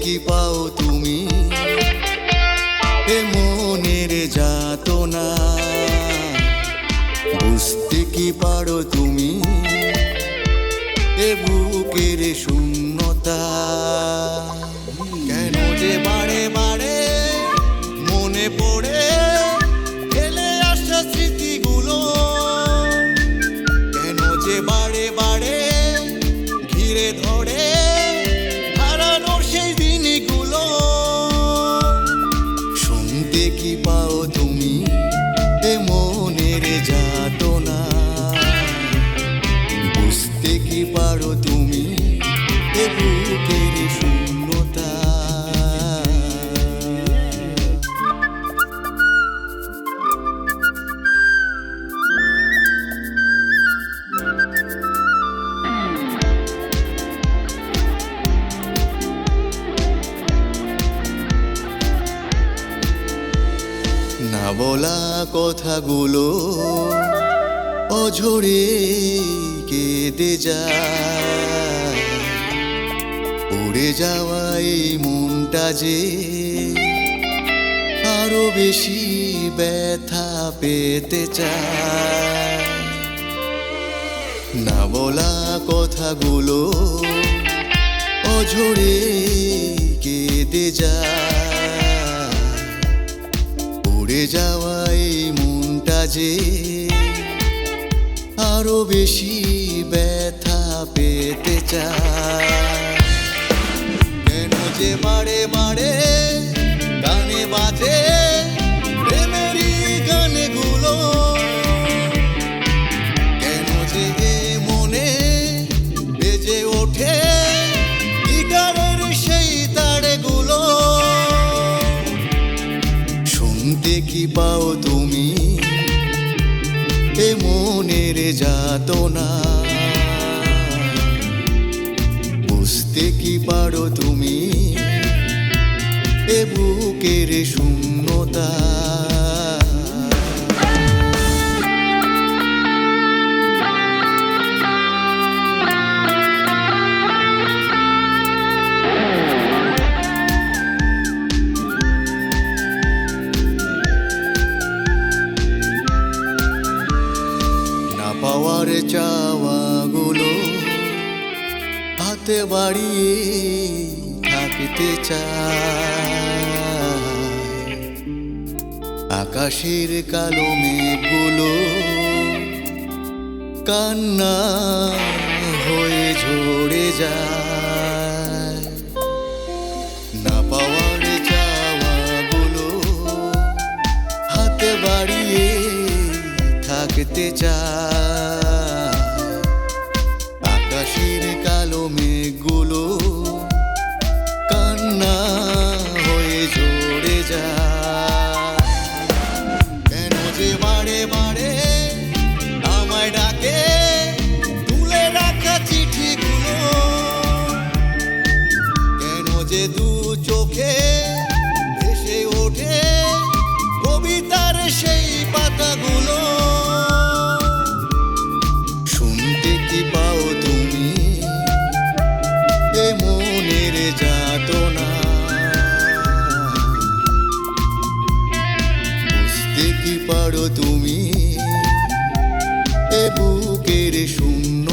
কি পাও তুমি এ মনের যাতনা? বুঝতে কি পারো তুমি এ বুকের শূন্যতা? কেন যে বারে বারে মনে পড়ে ফেলে আসা স্মৃতিগুলো? কেন যে বারে বারে ঘিরে ধরে হারানোর সেই দিনগুলো? শুনতে কি পাও তুমি এ মনের যাতনা? বুঝতে কি পারো তুমি এ বুকের শূন্যতা? না বলা কথাগুলো অঝরে কেঁদে যায়। উড়ে যাওয়া এই মনটা যে আরো বেশি ব্যথা পেতে চায়। না বলা কথাগুলো অঝরে কেঁদে যায়। উড়ে যাওয়া এই মনটা যে আরো বেশি ব্যথা পেতে চায়। কেন যে বারে বারে গানে বাজে প্রেমেরই গানগুলো? কেন যে মনে বেজে ওঠে গিটারের সেই তাড়গুলো? শুনতে কি পাও তুমি এ মনের যাতনা? বুঝতে কি পারো তুমি এ বুকের শূন্যতা? পাওয়ার চাওয়াগুলো হাতে বাড়িয়ে থাকতে চায়। আকাশের কালো মেঘগুলো কান্না হয়ে ঝরে যায়। না পাওয়ার চাওয়াগুলো হাতে বাড়িয়ে থাকতে চায়। আকাশের কালো মেঘগুলো কান্না হয়ে ঝরে যায়। কেন যে বারে বারে আমায় ডাকে তুলে রাখা চিঠিগুলো? কেন যে দু চোখে ভেসে ওঠে কবিতার সেই পাতাগুলো? শুনতে কি পাও তুমি এ মনের যাতনা? বুঝতে কি পারো তুমি এ বুকের শূন্য